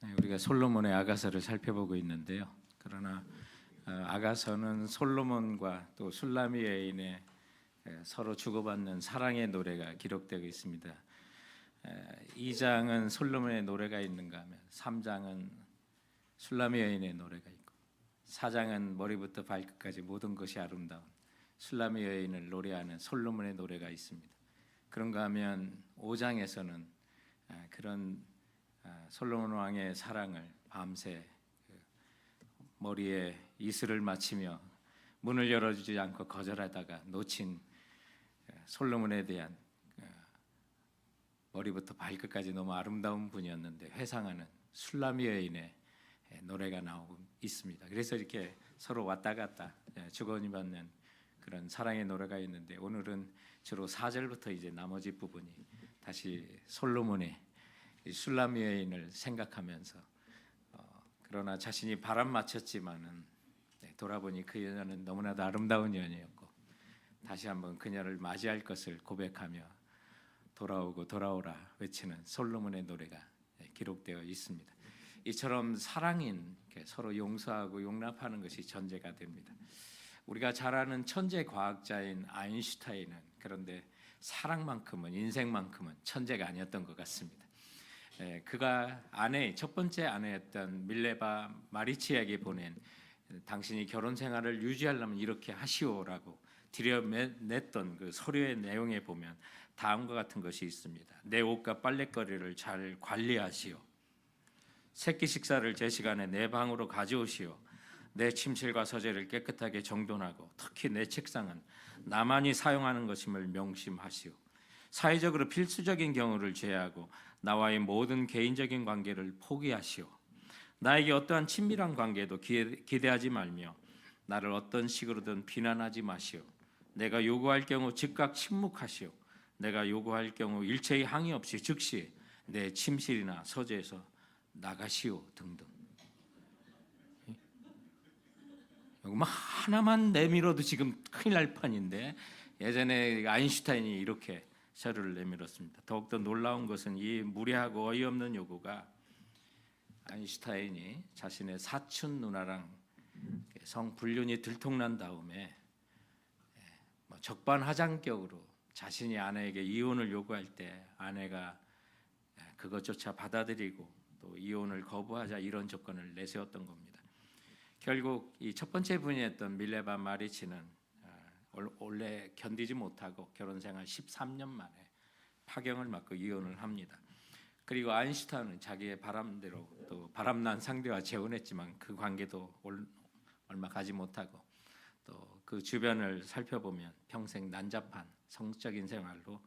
네, 우리가 솔로몬의 아가서를 살펴보고 있는데요. 그러나 아가서는 솔로몬과 또 술라미 여인의 서로 주고받는 사랑의 노래가 기록되고 있습니다. 2장은 솔로몬의 노래가 있는가 하면 3장은 술라미 여인의 노래가 있고 4장은 머리부터 발끝까지 모든 것이 아름다운 술라미 여인을 노래하는 솔로몬의 노래가 있습니다. 그런가 하면 5장에서는 그런 솔로몬 왕의 사랑을 밤새 머리에 이슬을 맞추며 문을 열어주지 않고 거절하다가 놓친 솔로몬에 대한 머리부터 발끝까지 너무 아름다운 분이었는데 회상하는 술라미 여인의 노래가 나오고 있습니다. 그래서 이렇게 서로 왔다 갔다 주거니 받는 그런 사랑의 노래가 있는데 오늘은 주로 4절부터 이제 나머지 부분이 다시 솔로몬의 술라미 여인을 생각하면서 그러나 자신이 바람 맞췄지만은 돌아보니 그 여자는 너무나도 아름다운 여인이었고 다시 한번 그녀를 맞이할 것을 고백하며 돌아오고 돌아오라 외치는 솔로몬의 노래가 기록되어 있습니다. 이처럼 사랑인 서로 용서하고 용납하는 것이 전제가 됩니다. 우리가 잘 아는 천재 과학자인 아인슈타인은 그런데 사랑만큼은 인생만큼은 천재가 아니었던 것 같습니다. 그가 첫 번째 아내였던 밀레바 마리치에게 보낸 당신이 결혼 생활을 유지하려면 이렇게 하시오라고 들여냈던 그 서류의 내용에 보면 다음과 같은 것이 있습니다. 내 옷과 빨랫거리를 잘 관리하시오. 새끼 식사를 제 시간에 내 방으로 가져오시오. 내 침실과 서재를 깨끗하게 정돈하고 특히 내 책상은 나만이 사용하는 것임을 명심하시오. 사회적으로 필수적인 경우를 제외하고 나와의 모든 개인적인 관계를 포기하시오. 나에게 어떠한 친밀한 관계도 기대하지 말며 나를 어떤 식으로든 비난하지 마시오. 내가 요구할 경우 즉각 침묵하시오. 내가 요구할 경우 일체의 항의 없이 즉시 내 침실이나 서재에서 나가시오 등등. 이거 하나만 내밀어도 지금 큰일 날 판인데 예전에 아인슈타인이 이렇게 서류를 내밀었습니다. 더욱더 놀라운 것은 이 무례하고 어이없는 요구가 아인슈타인이 자신의 사촌 누나랑 성불륜이 들통난 다음에 적반하장격으로 자신이 아내에게 이혼을 요구할 때 아내가 그것조차 받아들이고 또 이혼을 거부하자 이런 조건을 내세웠던 겁니다. 결국 이 첫 번째 분이었던 밀레바 마리치는 원래 견디지 못하고 결혼 생활 13년 만에 파경을 맞고 이혼을 합니다. 그리고 아인슈타인은 자기의 바람대로 또 바람난 상대와 재혼했지만 그 관계도 얼마 가지 못하고 또 그 주변을 살펴보면 평생 난잡한 성적인 생활로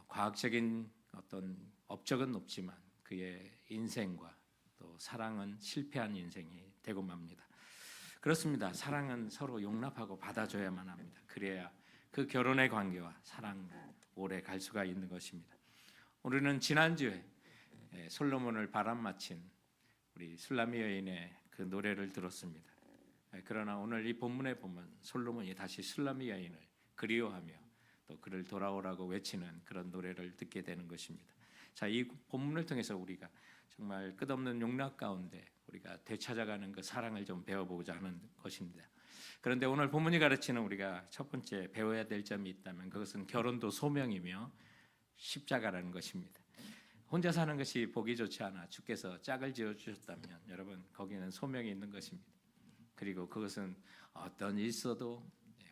과학적인 어떤 업적은 높지만 그의 인생과 또 사랑은 실패한 인생이 되고 맙니다. 그렇습니다. 사랑은 서로 용납하고 받아줘야만 합니다. 그래야 그 결혼의 관계와 사랑 오래 갈 수가 있는 것입니다. 우리는 지난주에 솔로몬을 바람맞힌 우리 술라미 여인의 그 노래를 들었습니다. 그러나 오늘 이 본문에 보면 솔로몬이 다시 술라미 여인을 그리워하며 또 그를 돌아오라고 외치는 그런 노래를 듣게 되는 것입니다. 자, 이 본문을 통해서 우리가 정말 끝없는 용납 가운데 우리가 되찾아가는 그 사랑을 좀 배워보고자 하는 것입니다. 그런데 오늘 본문이 가르치는 우리가 첫 번째 배워야 될 점이 있다면 그것은 결혼도 소명이며 십자가라는 것입니다. 혼자 사는 것이 보기 좋지 않아 주께서 짝을 지어주셨다면 여러분 거기는 소명이 있는 것입니다. 그리고 그것은 어떤 일 있어도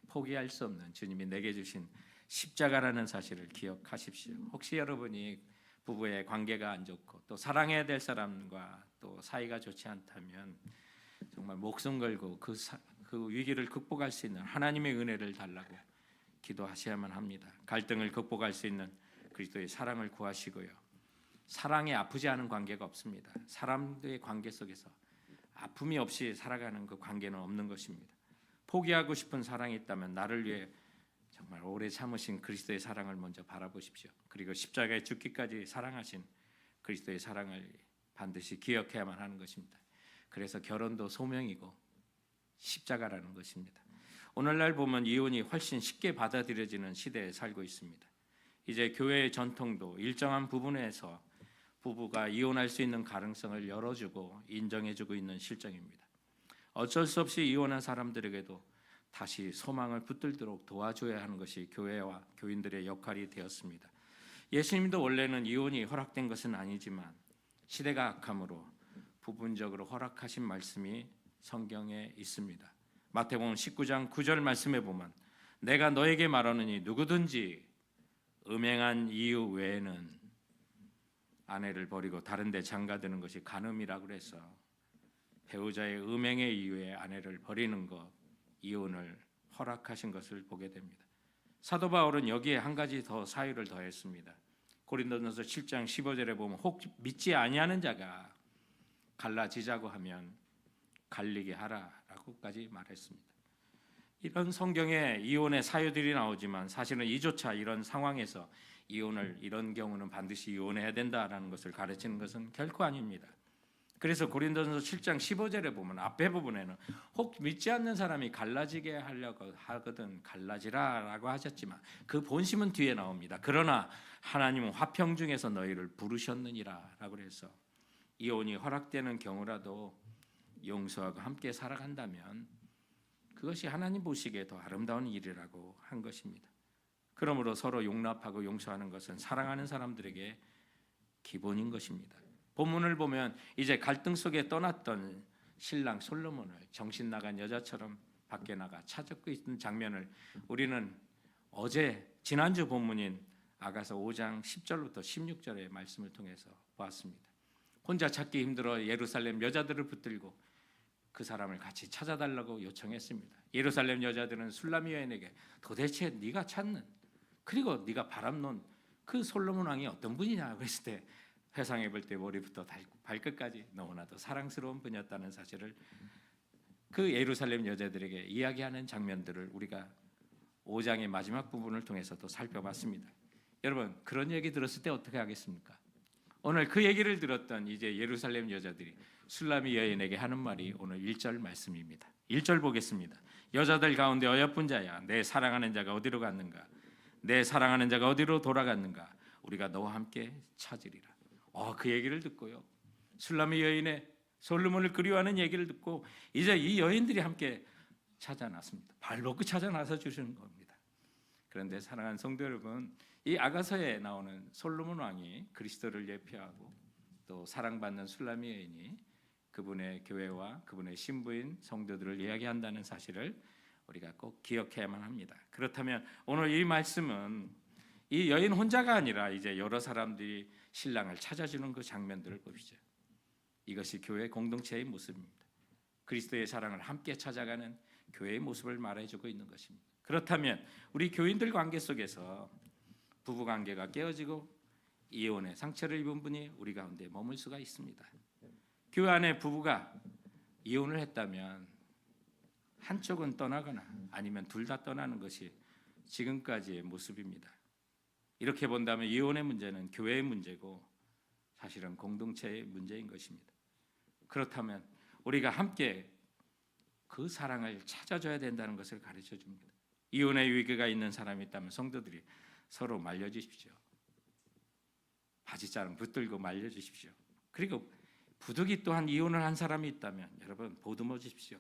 포기할 수 없는 주님이 내게 주신 십자가라는 사실을 기억하십시오. 혹시 여러분이 부부의 관계가 안 좋고 또 사랑해야 될 사람과 또 사이가 좋지 않다면 정말 목숨 걸고 그 위기를 극복할 수 있는 하나님의 은혜를 달라고 기도하셔야만 합니다. 갈등을 극복할 수 있는 그리스도의 사랑을 구하시고요. 사랑에 아프지 않은 관계가 없습니다. 사람들의 관계 속에서 아픔이 없이 살아가는 그 관계는 없는 것입니다. 포기하고 싶은 사랑이 있다면 나를 위해 정말 오래 참으신 그리스도의 사랑을 먼저 바라보십시오. 그리고 십자가에 죽기까지 사랑하신 그리스도의 사랑을 반드시 기억해야만 하는 것입니다. 그래서 결혼도 소명이고 십자가라는 것입니다. 오늘날 보면 이혼이 훨씬 쉽게 받아들여지는 시대에 살고 있습니다. 이제 교회의 전통도 일정한 부분에서 부부가 이혼할 수 있는 가능성을 열어주고 인정해주고 있는 실정입니다. 어쩔 수 없이 이혼한 사람들에게도 다시 소망을 붙들도록 도와줘야 하는 것이 교회와 교인들의 역할이 되었습니다. 예수님도 원래는 이혼이 허락된 것은 아니지만 시대가 악함으로 부분적으로 허락하신 말씀이 성경에 있습니다. 마태복음 19장 9절 말씀에 보면 내가 너에게 말하노니 누구든지 음행한 이유 외에는 아내를 버리고 다른 데 장가드는 것이 간음이라고 그래서 배우자의 음행의 이유에 아내를 버리는 것, 이혼을 허락하신 것을 보게 됩니다. 사도 바울은 여기에 한 가지 더 사유를 더했습니다. 고린도전서 7장 15절에 보면 혹 믿지 아니하는 자가 갈라지자고 하면 갈리게 하라라고까지 말했습니다. 이런 성경에 이혼의 사유들이 나오지만 사실은 이조차 이런 상황에서 이혼을 이런 경우는 반드시 이혼해야 된다라는 것을 가르치는 것은 결코 아닙니다. 그래서 고린도전서 7장 15절에 보면 앞에 부분에는 혹 믿지 않는 사람이 갈라지게 하려고 하거든 갈라지라라고 하셨지만 그 본심은 뒤에 나옵니다. 그러나 하나님은 화평 중에서 너희를 부르셨느니라라고 해서 이혼이 허락되는 경우라도 용서하고 함께 살아간다면 그것이 하나님 보시기에 더 아름다운 일이라고 한 것입니다. 그러므로 서로 용납하고 용서하는 것은 사랑하는 사람들에게 기본인 것입니다. 본문을 보면 이제 갈등 속에 떠났던 신랑 솔로몬을 정신 나간 여자처럼 밖에 나가 찾고 있는 장면을 우리는 어제 지난주 본문인 아가서 5장 10절부터 16절의 말씀을 통해서 보았습니다. 혼자 찾기 힘들어 예루살렘 여자들을 붙들고 그 사람을 같이 찾아달라고 요청했습니다. 예루살렘 여자들은 술라미 여인에게 도대체 네가 찾는 그리고 네가 바람놓은 그 솔로몬 왕이 어떤 분이냐 그랬을 때 회상해 볼 때 머리부터 발끝까지 너무나도 사랑스러운 분이었다는 사실을 그 예루살렘 여자들에게 이야기하는 장면들을 우리가 5장의 마지막 부분을 통해서도 살펴봤습니다. 여러분 그런 얘기 들었을 때 어떻게 하겠습니까? 오늘 그 얘기를 들었던 이제 예루살렘 여자들이 술라미 여인에게 하는 말이 오늘 1절 말씀입니다. 1절 보겠습니다. 여자들 가운데 어여쁜 자야 내 사랑하는 자가 어디로 갔는가 내 사랑하는 자가 어디로 돌아갔는가 우리가 너와 함께 찾으리라. 그 얘기를 듣고요. 술라미 여인의 솔로몬을 그리워하는 얘기를 듣고 이제 이 여인들이 함께 찾아 나섭니다. 발벗고 찾아 나서 주시는 겁니다. 그런데 사랑하는 성도 여러분, 이 아가서에 나오는 솔로몬 왕이 그리스도를 예표하고 또 사랑받는 술라미 여인이 그분의 교회와 그분의 신부인 성도들을 이야기한다는 사실을 우리가 꼭 기억해야만 합니다. 그렇다면 오늘 이 말씀은 이 여인 혼자가 아니라 이제 여러 사람들이 신랑을 찾아주는 그 장면들을 보시죠. 이것이 교회 공동체의 모습입니다. 그리스도의 사랑을 함께 찾아가는 교회의 모습을 말해주고 있는 것입니다. 그렇다면 우리 교인들 관계 속에서 부부 관계가 깨어지고 이혼의 상처를 입은 분이 우리 가운데 머물 수가 있습니다. 교회 안에 부부가 이혼을 했다면 한쪽은 떠나거나 아니면 둘 다 떠나는 것이 지금까지의 모습입니다. 이렇게 본다면 이혼의 문제는 교회의 문제고 사실은 공동체의 문제인 것입니다. 그렇다면 우리가 함께 그 사랑을 찾아줘야 된다는 것을 가르쳐 줍니다. 이혼의 위기가 있는 사람이 있다면 성도들이 서로 말려주십시오. 바지자랑 붙들고 말려주십시오. 그리고 부득이 또한 이혼을 한 사람이 있다면 여러분 보듬어 주십시오.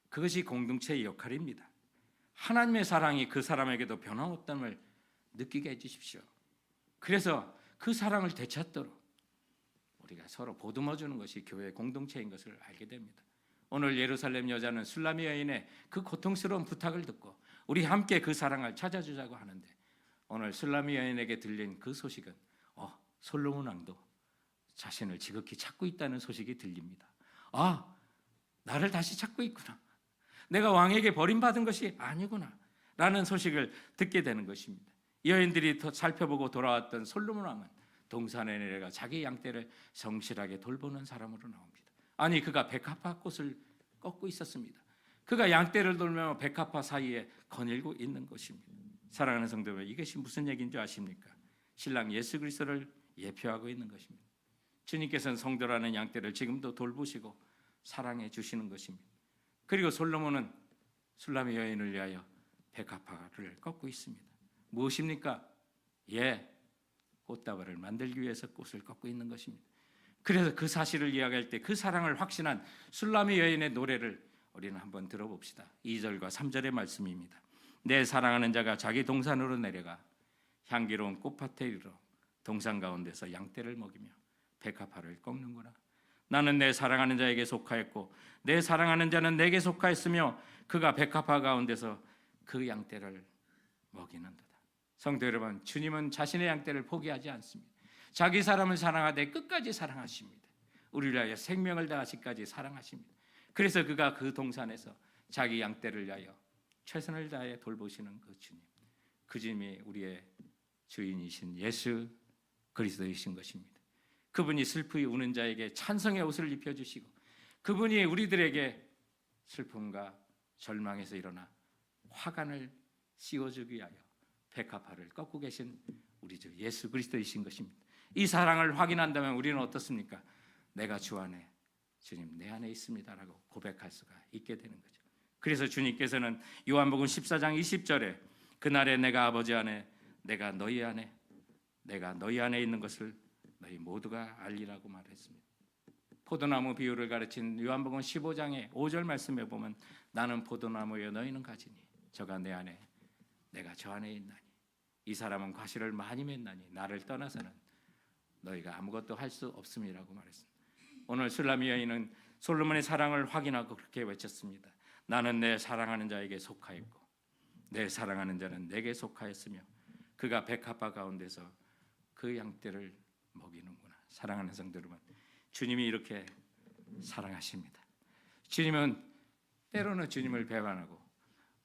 그것이 공동체의 역할입니다. 하나님의 사랑이 그 사람에게도 변함없음을 느끼게 해주십시오. 그래서 그 사랑을 되찾도록 우리가 서로 보듬어 주는 것이 교회 공동체인 것을 알게 됩니다. 오늘 예루살렘 여자는 술라미 여인의 그 고통스러운 부탁을 듣고 우리 함께 그 사랑을 찾아주자고 하는데 오늘 술라미 여인에게 들린 그 소식은 솔로몬 왕도 자신을 지극히 찾고 있다는 소식이 들립니다. 나를 다시 찾고 있구나. 내가 왕에게 버림받은 것이 아니구나 라는 소식을 듣게 되는 것입니다. 여인들이 더 살펴보고 돌아왔던 솔로몬 왕은 동산에 내려가 자기 양떼를 성실하게 돌보는 사람으로 나옵니다. 아니 그가 백합화 꽃을 꺾고 있었습니다. 그가 양떼를 돌며 백합화 사이에 거닐고 있는 것입니다. 사랑하는 성도 여러분, 이것이 무슨 얘기인 줄 아십니까? 신랑 예수 그리스도를 예표하고 있는 것입니다. 주님께서는 성도라는 양떼를 지금도 돌보시고 사랑해 주시는 것입니다. 그리고 솔로몬은 술라미 여인을 위하여 백합화를 꺾고 있습니다. 무엇입니까? 꽃다발을 만들기 위해서 꽃을 꺾고 있는 것입니다. 그래서 그 사실을 이야기할 때 그 사랑을 확신한 술라미 여인의 노래를 우리는 한번 들어봅시다. 2절과 3절의 말씀입니다. 내 사랑하는 자가 자기 동산으로 내려가 향기로운 꽃밭에 이르러 동산 가운데서 양떼를 먹이며 백합화를 꺾는구나. 나는 내 사랑하는 자에게 속하였고 내 사랑하는 자는 내게 속하였으며 그가 백합화 가운데서 그 양떼를 먹이는도다. 성도 여러분, 주님은 자신의 양떼를 포기하지 않습니다. 자기 사람을 사랑하되 끝까지 사랑하십니다. 우리를 위하여 생명을 다하시까지 사랑하십니다. 그래서 그가 그 동산에서 자기 양떼를 위하여 최선을 다해 돌보시는 그 주님, 그 주님이 우리의 주인이신 예수 그리스도이신 것입니다. 그분이 슬프이 우는 자에게 찬송의 옷을 입혀주시고 그분이 우리들에게 슬픔과 절망에서 일어나 화관을 씌워주기 위하여 백합화를 꺾고 계신 우리 주 예수 그리스도이신 것입니다. 이 사랑을 확인한다면 우리는 어떻습니까? 내가 주 안에, 주님 내 안에 있습니다라고 고백할 수가 있게 되는 거죠. 그래서 주님께서는 요한복음 14장 20절에 그날에 내가 아버지 안에, 내가 너희 안에, 내가 너희 안에 있는 것을 너희 모두가 알리라고 말했습니다. 포도나무 비유를 가르친 요한복음 15장의 5절 말씀에 보면 나는 포도나무여 너희는 가지니 저가 내 안에 내가 저 안에 있나니 이 사람은 과실을 많이 맺나니 나를 떠나서는 너희가 아무것도 할 수 없음이라고 말했습니다. 오늘 술라미 여인은 솔로몬의 사랑을 확인하고 그렇게 외쳤습니다. 나는 내 사랑하는 자에게 속하였고 내 사랑하는 자는 내게 속하였으며 그가 백합화 가운데서 그 양떼를 먹이는구나. 사랑하는 성도 여러분, 주님이 이렇게 사랑하십니다. 주님은 때로는 주님을 배반하고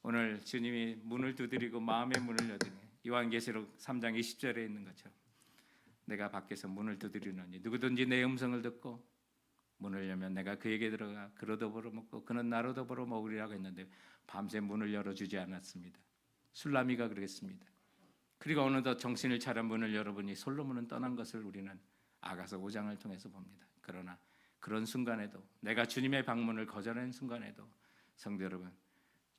오늘 주님이 문을 두드리고 마음의 문을 여드니 요한계시록 3장 20절에 있는 것처럼 내가 밖에서 문을 두드리노니 누구든지 내 음성을 듣고 문을 열면 내가 그에게 들어가 그로 더불어 먹고 그는 나로 더불어 먹으리라고 했는데 밤새 문을 열어주지 않았습니다. 술라미가 그러겠습니다. 그리고 어느덧 정신을 차려 문을 열어보니 솔로몬은 떠난 것을 우리는 아가서 5장을 통해서 봅니다. 그러나 그런 순간에도 내가 주님의 방문을 거절한 순간에도 성도 여러분,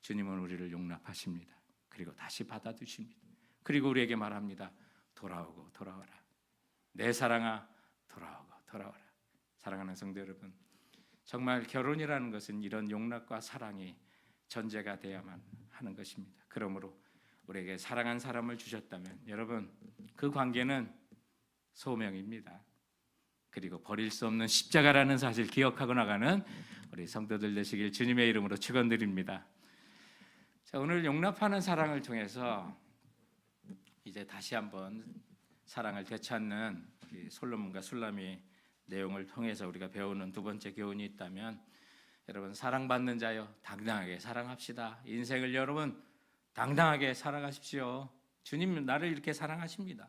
주님은 우리를 용납하십니다. 그리고 다시 받아주십니다. 그리고 우리에게 말합니다. 돌아오고 돌아오라. 내 사랑아 돌아오고 돌아오라. 사랑하는 성도 여러분, 정말 결혼이라는 것은 이런 용납과 사랑이 전제가 되어야만 하는 것입니다. 그러므로 우리에게 사랑한 사람을 주셨다면 여러분 그 관계는 소명입니다. 그리고 버릴 수 없는 십자가라는 사실 기억하고 나가는 우리 성도들 되시길 주님의 이름으로 축원드립니다. 자, 오늘 용납하는 사랑을 통해서 이제 다시 한번 사랑을 되찾는 솔로몬과 술라미 내용을 통해서 우리가 배우는 두 번째 교훈이 있다면 여러분 사랑받는 자여 당당하게 사랑합시다. 인생을 여러분 당당하게 살아가십시오. 주님 나를 이렇게 사랑하십니다.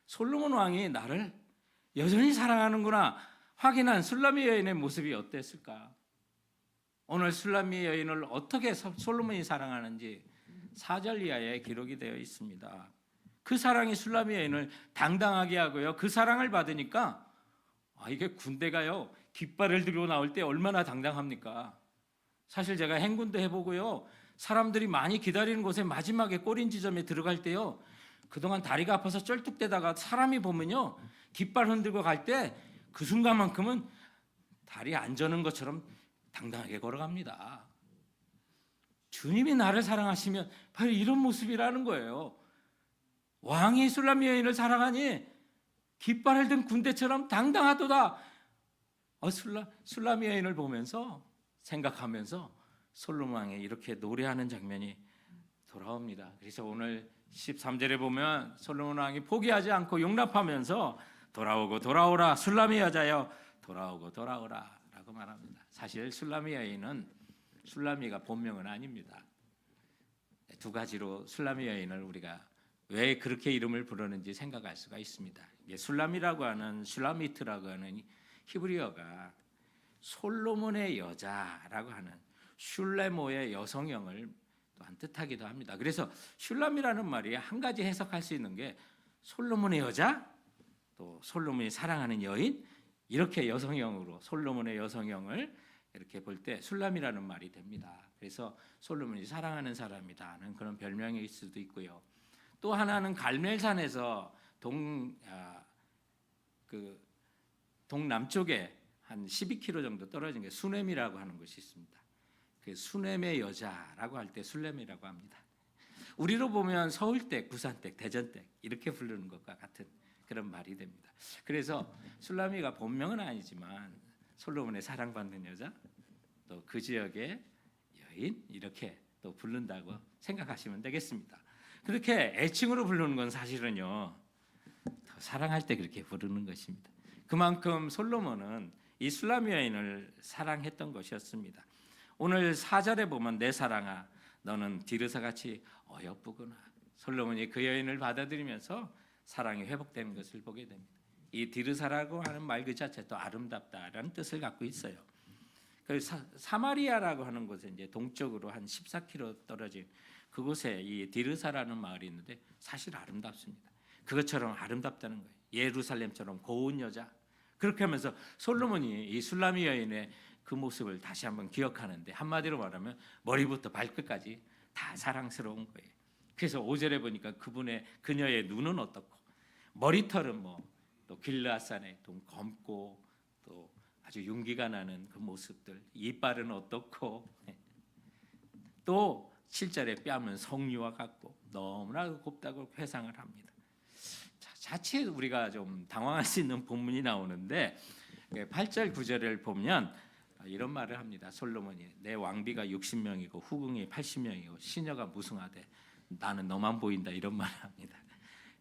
솔로몬 왕이 나를 여전히 사랑하는구나 확인한 술라미 여인의 모습이 어땠을까? 오늘 술라미 여인을 어떻게 솔로몬이 사랑하는지 4절 이하에 기록이 되어 있습니다. 그 사랑이 술라미 여인을 당당하게 하고요. 그 사랑을 받으니까 이게 군대가요 깃발을 들고 나올 때 얼마나 당당합니까? 사실 제가 행군도 해보고요. 사람들이 많이 기다리는 곳에 마지막에 꼬린 지점에 들어갈 때요. 그동안 다리가 아파서 쩔뚝대다가 사람이 보면요. 깃발 흔들고 갈 때 그 순간만큼은 다리 안 저는 것처럼 당당하게 걸어갑니다. 주님이 나를 사랑하시면 바로 이런 모습이라는 거예요. 왕이 술라미 여인을 사랑하니 깃발을 든 군대처럼 당당하도다. 술라미 여인을 보면서 생각하면서 솔로몬 왕이 이렇게 노래하는 장면이 돌아옵니다. 그래서 오늘 13절에 보면 솔로몬 왕이 포기하지 않고 용납하면서 돌아오고 돌아오라 술라미 여자여 돌아오고 돌아오라 라고 말합니다. 사실 술라미 여인은 술라미가 본명은 아닙니다. 두 가지로 술라미 여인을 우리가 왜 그렇게 이름을 부르는지 생각할 수가 있습니다. 이게 술라미라고 하는 슐라미트라고 하는 히브리어가 솔로몬의 여자라고 하는 슐레모의 여성형을 또한 뜻하기도 합니다. 그래서 슐람이라는 말이 한 가지 해석할 수 있는 게 솔로몬의 여자, 또 솔로몬이 사랑하는 여인, 이렇게 여성형으로 솔로몬의 여성형을 이렇게 볼 때 슐람이라는 말이 됩니다. 그래서 솔로몬이 사랑하는 사람이다는 그런 별명일 수도 있고요. 또 하나는 갈멜산에서 그 동남쪽에 한 12km 정도 떨어진 게 수넴이라고 하는 곳이 있습니다. 그 수넴의 여자라고 할 때 술렘이라고 합니다. 우리로 보면 서울댁, 부산댁, 대전댁 이렇게 부르는 것과 같은 그런 말이 됩니다. 그래서 술라미가 본명은 아니지만 솔로몬의 사랑받는 여자, 또 그 지역의 여인 이렇게 또 부른다고 생각하시면 되겠습니다. 그렇게 애칭으로 부르는 건 사실은요, 더 사랑할 때 그렇게 부르는 것입니다. 그만큼 솔로몬은 이 술라미 여인을 사랑했던 것이었습니다. 오늘 4절에 보면 내 사랑아 너는 디르사같이 어여쁘구나. 솔로몬이 그 여인을 받아들이면서 사랑이 회복되는 것을 보게 됩니다. 이 디르사라고 하는 말 그 자체도 아름답다라는 뜻을 갖고 있어요. 그 사마리아라고 하는 곳에 이제 동쪽으로 한 14km 떨어진 그곳에 이 디르사라는 마을이 있는데 사실 아름답습니다. 그것처럼 아름답다는 거예요. 예루살렘처럼 고운 여자. 그렇게 하면서 솔로몬이 이 술라미 여인의 그 모습을 다시 한번 기억하는데 한마디로 말하면 머리부터 발끝까지 다 사랑스러운 거예요. 그래서 5절에 보니까 그녀의 눈은 어떻고 머리털은 또 길르앗산에 좀 검고 또 아주 윤기가 나는 그 모습들, 이빨은 어떻고 또 7절에 뺨은 석류와 같고 너무나 곱다고 회상을 합니다. 자칫 우리가 좀 당황할 수 있는 본문이 나오는데 8절 9절을 보면 이런 말을 합니다. 솔로몬이 내 왕비가 60명이고 후궁이 80명이고 시녀가 무성하되 나는 너만 보인다 이런 말을 합니다.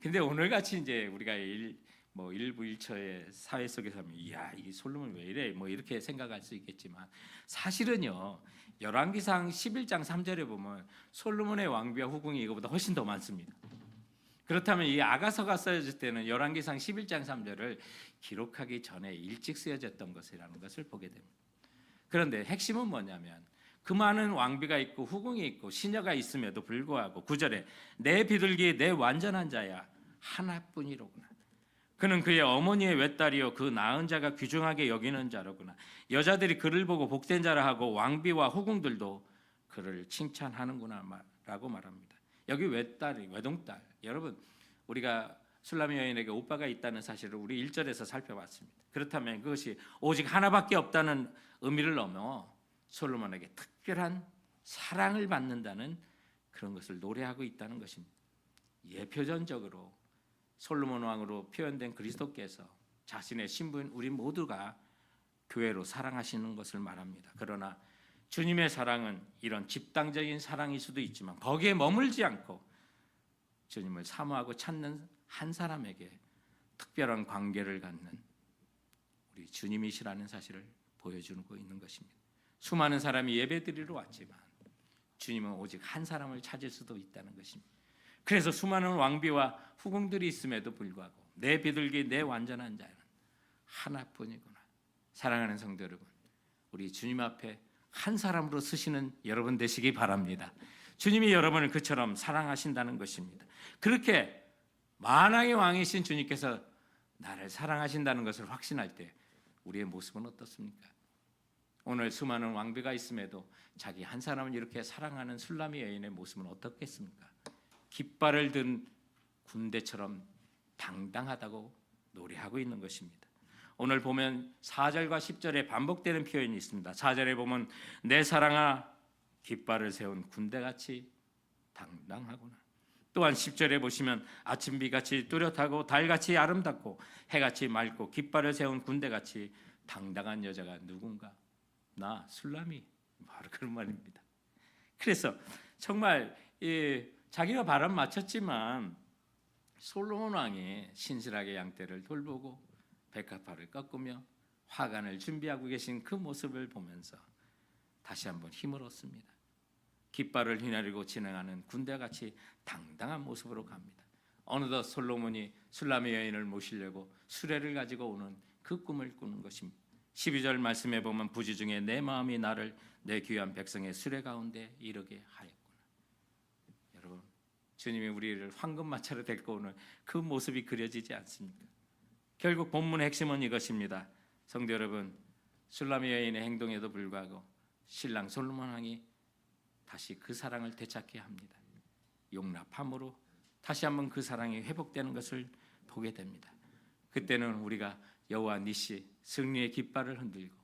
근데 오늘 같이 이제 우리가 일부 일처의 사회 속에서 하면 이야 이 솔로몬 왜 이래 이렇게 생각할 수 있겠지만 사실은요 열왕기상 11장 3절에 보면 솔로몬의 왕비와 후궁이 이거보다 훨씬 더 많습니다. 그렇다면 이 아가서가 쓰여질 때는 열왕기상 11장 3절을 기록하기 전에 일찍 쓰여졌던 것이라는 것을 보게 됩니다. 그런데 핵심은 뭐냐면 그 많은 왕비가 있고 후궁이 있고 시녀가 있음에도 불구하고 9절에 내 비둘기 내 완전한 자야 하나뿐이로구나. 그는 그의 어머니의 외딸이요 그 낳은 자가 귀중하게 여기는 자로구나. 여자들이 그를 보고 복된 자라 하고 왕비와 후궁들도 그를 칭찬하는구나 라고 말합니다. 여기 외동딸. 여러분 우리가 술라미 여인에게 오빠가 있다는 사실을 우리 1절에서 살펴봤습니다. 그렇다면 그것이 오직 하나밖에 없다는 의미를 넘어 솔로몬에게 특별한 사랑을 받는다는 그런 것을 노래하고 있다는 것입니다. 예표전적으로 솔로몬 왕으로 표현된 그리스도께서 자신의 신부인 우리 모두가 교회로 사랑하시는 것을 말합니다. 그러나 주님의 사랑은 이런 집단적인 사랑일 수도 있지만 거기에 머물지 않고 주님을 사모하고 찾는 한 사람에게 특별한 관계를 갖는 우리 주님이시라는 사실을 보여주고 있는 것입니다. 수많은 사람이 예배드리러 왔지만 주님은 오직 한 사람을 찾을 수도 있다는 것입니다. 그래서 수많은 왕비와 후궁들이 있음에도 불구하고 내 비둘기 내 완전한 자는 하나뿐이구나. 사랑하는 성도 여러분, 우리 주님 앞에 한 사람으로 쓰시는 여러분 되시기 바랍니다. 주님이 여러분을 그처럼 사랑하신다는 것입니다. 그렇게 만왕의 왕이신 주님께서 나를 사랑하신다는 것을 확신할 때 우리의 모습은 어떻습니까? 오늘 수많은 왕비가 있음에도 자기 한 사람을 이렇게 사랑하는 술라미 여인의 모습은 어떻겠습니까? 깃발을 든 군대처럼 당당하다고 노래하고 있는 것입니다. 오늘 보면 4절과 10절에 반복되는 표현이 있습니다. 4절에 보면 내 사랑아 깃발을 세운 군대같이 당당하구나. 또한 10절에 보시면 아침비같이 뚜렷하고 달같이 아름답고 해같이 맑고 깃발을 세운 군대같이 당당한 여자가 누군가? 나 술라미. 바로 그런 말입니다. 그래서 정말 자기가 바람 맞췄지만 솔로몬 왕이 신실하게 양떼를 돌보고 백합화를 꺾으며 화관을 준비하고 계신 그 모습을 보면서 다시 한번 힘을 얻습니다. 깃발을 휘날리고 진행하는 군대같이 당당한 모습으로 갑니다. 어느덧 솔로몬이 술라미 여인을 모시려고 수레를 가지고 오는 그 꿈을 꾸는 것입니다. 12절 말씀에 보면 부지 중에 내 마음이 나를 내 귀한 백성의 수레 가운데 이르게 하였구나. 여러분, 주님이 우리를 황금마차로 데리고 오는 그 모습이 그려지지 않습니까? 결국 본문의 핵심은 이것입니다. 성도 여러분, 술라미 여인의 행동에도 불구하고 신랑 솔로몬 왕이 다시 그 사랑을 되찾게 합니다. 용납함으로 다시 한번 그 사랑이 회복되는 것을 보게 됩니다. 그때는 우리가 여호와 니시 승리의 깃발을 흔들고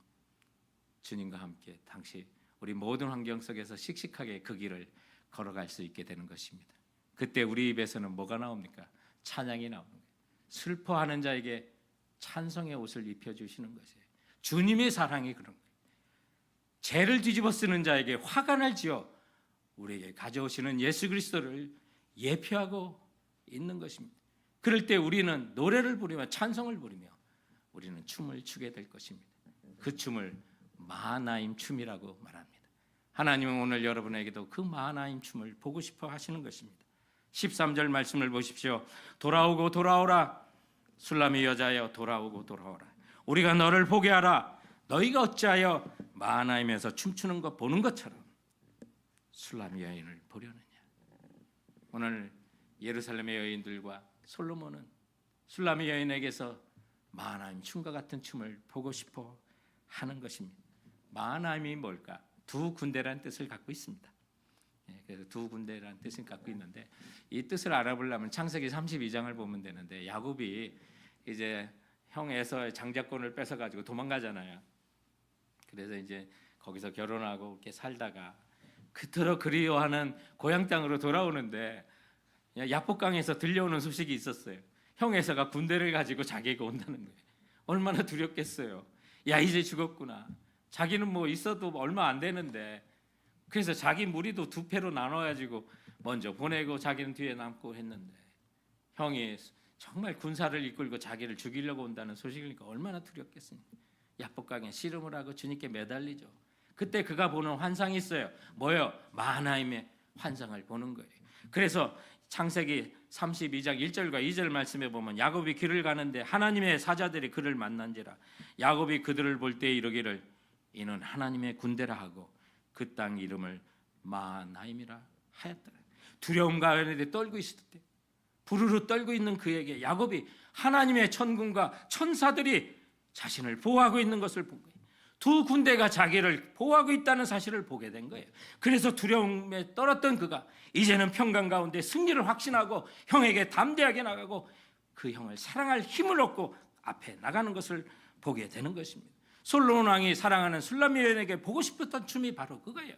주님과 함께 당시 우리 모든 환경 속에서 씩씩하게 그 길을 걸어갈 수 있게 되는 것입니다. 그때 우리 입에서는 뭐가 나옵니까? 찬양이 나오는 거예요. 슬퍼하는 자에게 찬송의 옷을 입혀주시는 것이에요. 주님의 사랑이 그런 거예요. 죄를 뒤집어 쓰는 자에게 화관을 지어 우리에게 가져오시는 예수 그리스도를 예표하고 있는 것입니다. 그럴 때 우리는 노래를 부르며 찬송을 부르며 우리는 춤을 추게 될 것입니다. 그 춤을 마하나임 춤이라고 말합니다. 하나님은 오늘 여러분에게도 그 마하나임 춤을 보고 싶어 하시는 것입니다. 13절 말씀을 보십시오. 돌아오고 돌아오라 술람의 여자여 돌아오고 돌아오라. 우리가 너를 보게 하라. 너희가 어찌하여 마하나임에서 춤추는 것 보는 것처럼 술람의 여인을 보려느냐. 오늘 예루살렘의 여인들과 솔로몬은 술람의 여인에게서 마하나임 춤과 같은 춤을 보고 싶어 하는 것입니다. 마하나임이 뭘까? 두 군대라는 뜻을 갖고 있습니다. 그래서 두 군대라는 뜻을 갖고 있는데 이 뜻을 알아보려면 창세기 32장을 보면 되는데 야곱이 이제 형 에서의 장자권을 뺏어가지고 도망가잖아요. 그래서 이제 거기서 결혼하고 이렇게 살다가 그토록 그리워하는 고향 땅으로 돌아오는데 야복강에서 들려오는 소식이 있었어요. 형 에서가 군대를 가지고 자기가 온다는 거예요. 얼마나 두렵겠어요. 야 이제 죽었구나. 자기는 뭐 있어도 얼마 안 되는데 그래서 자기 무리도 두 패로 나눠가지고 먼저 보내고 자기는 뒤에 남고 했는데 형이 정말 군사를 이끌고 자기를 죽이려고 온다는 소식이니까 얼마나 두렵겠습니까? 야복강에 씨름을 하고 주님께 매달리죠. 그때 그가 보는 환상이 있어요. 뭐요? 마하나임의 환상을 보는 거예요. 그래서 창세기 32장 1절과 2절 말씀에 보면 야곱이 길을 가는데 하나님의 사자들이 그를 만난지라. 야곱이 그들을 볼 때 이르기를 이는 하나님의 군대라 하고 그 땅 이름을 마하나임이라 하였더라. 두려움 가운데 떨고 있을 때 부르르 떨고 있는 그에게 야곱이 하나님의 천군과 천사들이 자신을 보호하고 있는 것을 본 거예요. 두 군대가 자기를 보호하고 있다는 사실을 보게 된 거예요. 그래서 두려움에 떨었던 그가 이제는 평강 가운데 승리를 확신하고 형에게 담대하게 나가고 그 형을 사랑할 힘을 얻고 앞에 나가는 것을 보게 되는 것입니다. 솔로몬 왕이 사랑하는 술람 여인에게 보고 싶었던 춤이 바로 그거예요.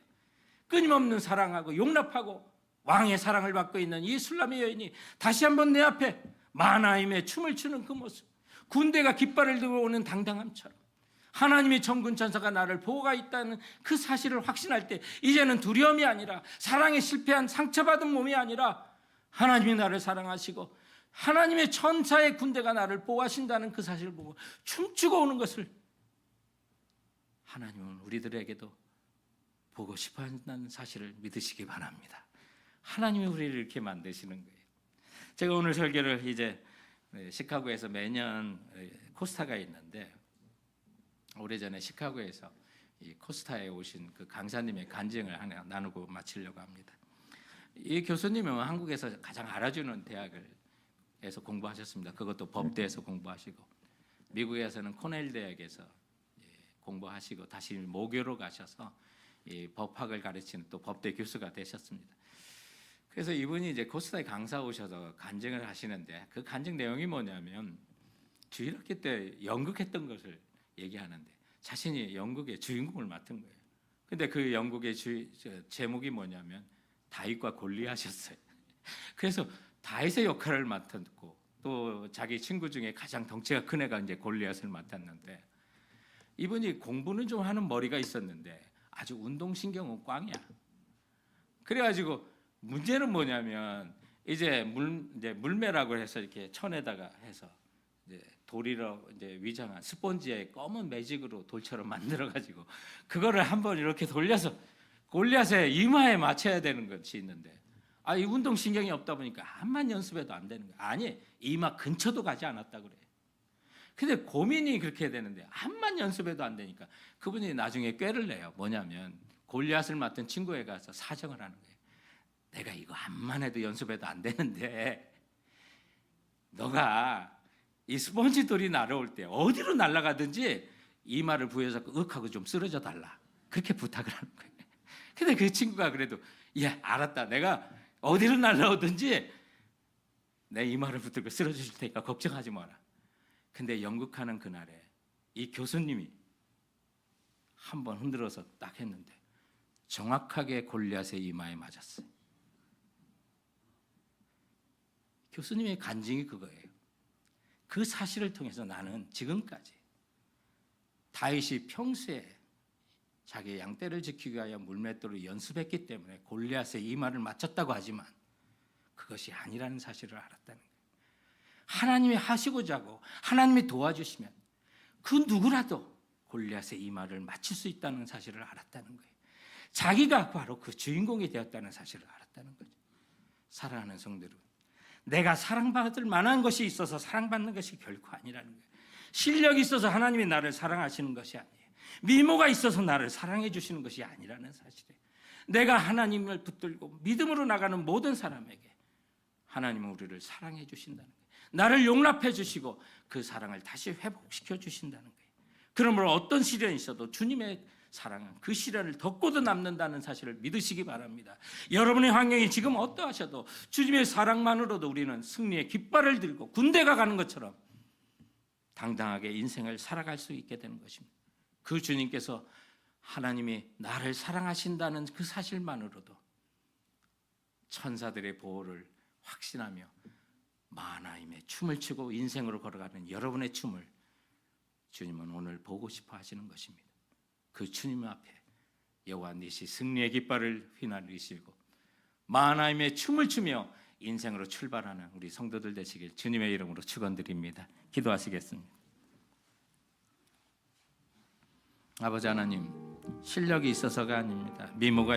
끊임없는 사랑하고 용납하고 왕의 사랑을 받고 있는 이 술람 여인이 다시 한번 내 앞에 마하나임의 춤을 추는 그 모습, 군대가 깃발을 들고 오는 당당함처럼 하나님의 천군 천사가 나를 보호가 있다는 그 사실을 확신할 때 이제는 두려움이 아니라 사랑에 실패한 상처받은 몸이 아니라 하나님이 나를 사랑하시고 하나님의 천사의 군대가 나를 보호하신다는 그 사실을 보고 춤추고 오는 것을 하나님은 우리들에게도 보고 싶어 한다는 사실을 믿으시기 바랍니다. 하나님이 우리를 이렇게 만드시는 거예요. 제가 오늘 설교를 이제 시카고에서 매년 코스타가 있는데 오래전에 시카고에서 이 코스타에 오신 그 강사님의 간증을 하나 나누고 마치려고 합니다. 이 교수님은 한국에서 가장 알아주는 대학에서 공부하셨습니다. 그것도 법대에서 공부하시고 미국에서는 코넬 대학에서 공부하시고 다시 모교로 가셔서 이 법학을 가르치는 또 법대 교수가 되셨습니다. 그래서 이분이 이제 코스타에 강사 오셔서 간증을 하시는데 그 간증 내용이 뭐냐면 주일학기 때 연극했던 것을 얘기하는데 자신이 연극의 주인공을 맡은 거예요. 근데 그 연극의 제목이 뭐냐면 다윗과 골리앗이었어요. 그래서 다윗의 역할을 맡았고 또 자기 친구 중에 가장 덩치가 큰 애가 이제 골리앗을 맡았는데 이분이 공부는 좀 하는 머리가 있었는데 아주 운동신경은 꽝이야. 그래가지고 문제는 뭐냐면 이제 물매라고 해서 이렇게 천에다가 해서 이제 돌이로 이제 위장한 스펀지에 검은 매직으로 돌처럼 만들어가지고 그거를 한번 이렇게 돌려서 골리앗의 이마에 맞춰야 되는 것이 있는데 이 운동신경이 없다 보니까 암만 연습해도 안 되는 거야. 아니 이마 근처도 가지 않았다 그래. 근데 고민이 그렇게 되는데 암만 연습해도 안 되니까 그분이 나중에 꾀를 내요. 뭐냐면 골리앗을 맡은 친구에 가서 사정을 하는 거예요. 내가 이거 암만 해도 연습해도 안 되는데 너가 이 스펀지 돌이 날아올 때 어디로 날아가든지 이마를 부여잡고 윽하고 좀 쓰러져 달라. 그렇게 부탁을 하는 거예요. 근데 그 친구가 그래도 예 알았다. 내가 어디로 날아오든지 내 이마를 붙들고 쓰러져 줄 테니까 걱정하지 마라. 근데 연극하는 그날에 이 교수님이 한번 흔들어서 딱 했는데 정확하게 골리앗의 이마에 맞았어요. 교수님의 간증이 그거예요. 그 사실을 통해서 나는 지금까지 다윗이 평소에 자기의 양떼를 지키기 위하여 물맷돌을 연습했기 때문에 골리앗의 이마를 맞췄다고 하지만 그것이 아니라는 사실을 알았다는 거예요. 하나님이 하시고자 하고 하나님이 도와주시면 그 누구라도 골리앗의 이마를 맞출 수 있다는 사실을 알았다는 거예요. 자기가 바로 그 주인공이 되었다는 사실을 알았다는 거죠. 사랑하는 성도 여러분, 내가 사랑받을 만한 것이 있어서 사랑받는 것이 결코 아니라는 거예요. 실력이 있어서 하나님이 나를 사랑하시는 것이 아니에요. 미모가 있어서 나를 사랑해 주시는 것이 아니라는 사실이에요. 내가 하나님을 붙들고 믿음으로 나가는 모든 사람에게 하나님은 우리를 사랑해 주신다는 거예요. 나를 용납해 주시고 그 사랑을 다시 회복시켜 주신다는 거예요. 그러므로 어떤 시련이 있어도 주님의 사랑은 그 시련을 덮고도 남는다는 사실을 믿으시기 바랍니다. 여러분의 환경이 지금 어떠하셔도 주님의 사랑만으로도 우리는 승리의 깃발을 들고 군대가 가는 것처럼 당당하게 인생을 살아갈 수 있게 되는 것입니다. 그 주님께서 하나님이 나를 사랑하신다는 그 사실만으로도 천사들의 보호를 확신하며 마하나임의 춤을 추고 인생으로 걸어가는 여러분의 춤을 주님은 오늘 보고 싶어 하시는 것입니다. 그 주님 앞에 여호와 니시 승리의 깃발을 휘날리시고 마하나임의 춤을 추며 인생으로 출발하는 우리 성도들 되시길 주님의 이름으로 축원드립니다. 기도하시겠습니다. 아버지 하나님, 실력이 있어서가 아닙니다. 미모가